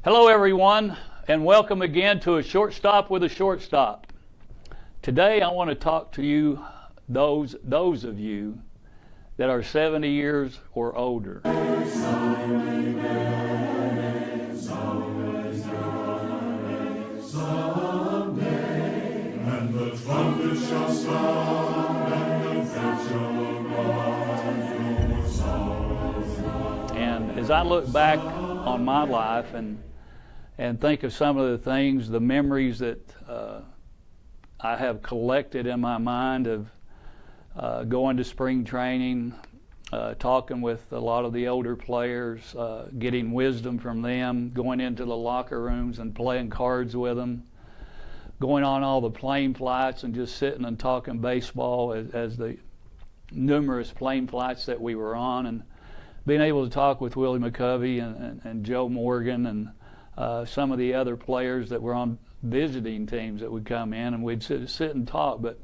Hello everyone, and welcome again to A Shortstop with a Shortstop. Today I want to talk to you, those of you that are 70 years or older. And as I look back on my life and think of some of the things, the memories that I have collected in my mind of going to spring training, talking with a lot of the older players, getting wisdom from them, going into the locker rooms and playing cards with them, going on all the plane flights and just sitting and talking baseball as the numerous plane flights that we were on, and being able to talk with Willie McCovey and Joe Morgan and some of the other players that were on visiting teams that would come in, and we'd sit and talk. But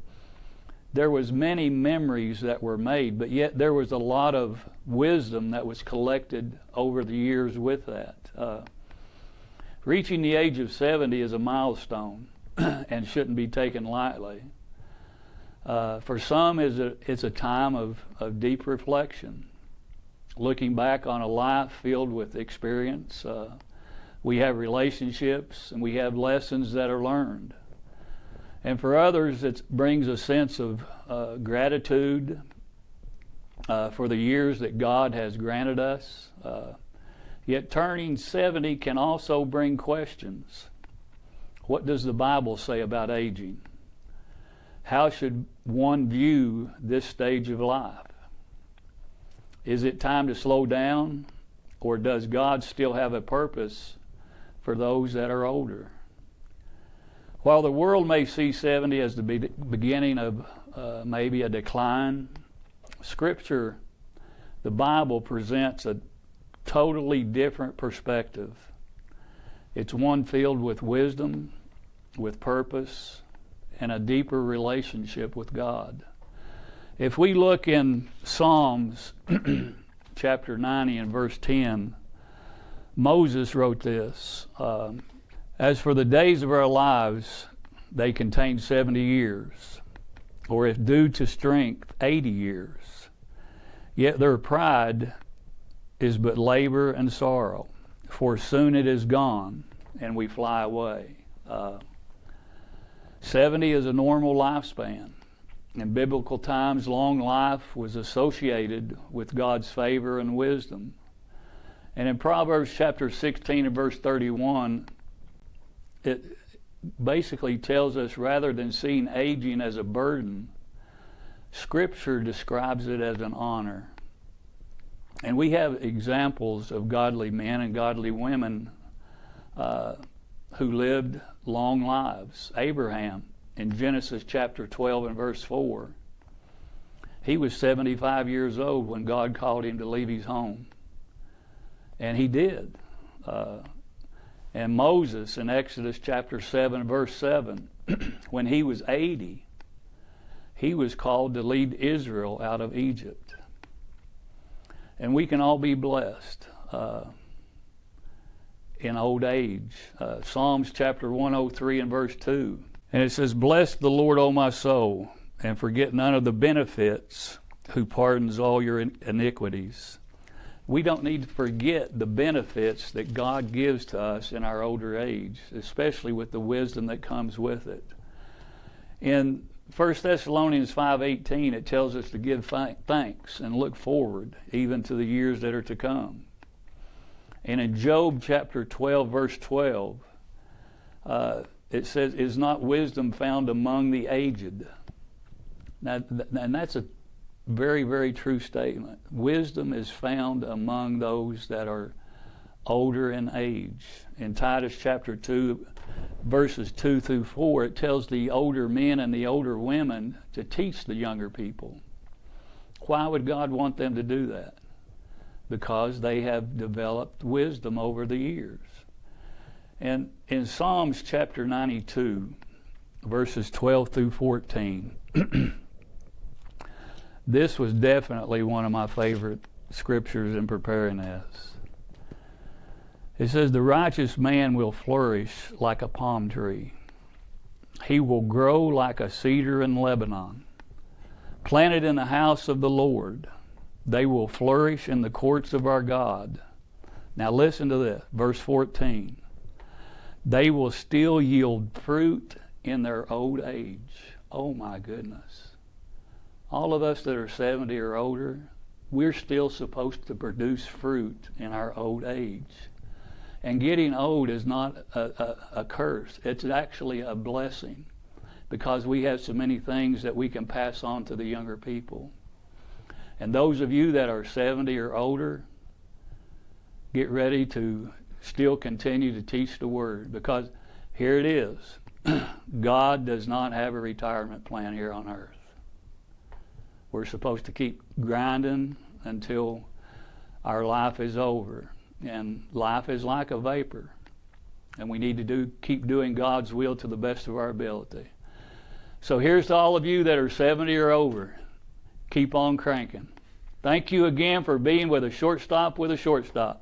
there was many memories that were made, but yet there was a lot of wisdom that was collected over the years with that. Reaching the age of 70 is a milestone and shouldn't be taken lightly. For some, it's a time of deep reflection, looking back on a life filled with experience. We have relationships and we have lessons that are learned. And for others, it brings a sense of gratitude for the years that God has granted us. Yet turning 70 can also bring questions. What does the Bible say about aging? How should one view this stage of life? Is it time to slow down, or does God still have a purpose for those that are older? While the world may see 70 as the beginning of maybe a decline, Scripture, the Bible, presents a totally different perspective. It's one filled with wisdom, with purpose, and a deeper relationship with God. If we look in Psalms chapter 90 and verse 10, Moses wrote this, "As for the days of our lives, they contain 70 years, or if due to strength, 80 years. Yet their pride is but labor and sorrow, for soon it is gone, and we fly away." 70 is a normal lifespan. In biblical times, long life was associated with God's favor and wisdom. And in Proverbs chapter 16 and verse 31, it basically tells us, rather than seeing aging as a burden, Scripture describes it as an honor. And we have examples of godly men and godly women who lived long lives. Abraham, in Genesis chapter 12 and verse 4, he was 75 years old when God called him to leave his home. And he did. And Moses, in Exodus chapter 7 verse 7, when he was 80, he was called to lead Israel out of Egypt. And we can all be blessed in old age. Psalms chapter 103 and verse 2. And it says, "Bless the Lord, O my soul, and forget none of the benefits, who pardons all your iniquities." We don't need to forget the benefits that God gives to us in our older age, especially with the wisdom that comes with it. In 1 Thessalonians 5:18, it tells us to give thanks and look forward even to the years that are to come. And in Job chapter 12, verse 12, it says, "Is not wisdom found among the aged?" Now, and that's a very, very true statement. Wisdom is found among those that are older in age. In Titus chapter 2, verses 2 through 4, it tells the older men and the older women to teach the younger people. Why would God want them to do that? Because they have developed wisdom over the years. And in Psalms chapter 92, verses 12 through 14, this was definitely one of my favorite scriptures in preparing this. It says, the righteous man will flourish like a palm tree. He will grow like a cedar in Lebanon, planted in the house of the Lord. They will flourish in the courts of our God. Now listen to this, verse 14. They will still yield fruit in their old age. Oh my goodness. All of us that are 70 or older, we're still supposed to produce fruit in our old age. And getting old is not a curse. It's actually a blessing, because we have so many things that we can pass on to the younger people. And those of you that are 70 or older, get ready to still continue to teach the Word, because here it is. God does not have a retirement plan here on earth. We're supposed to keep grinding until our life is over. And life is like a vapor. And we need to keep doing God's will to the best of our ability. So here's to all of you that are 70 or over. Keep on cranking. Thank you again for being with a Shortstop with a Shortstop.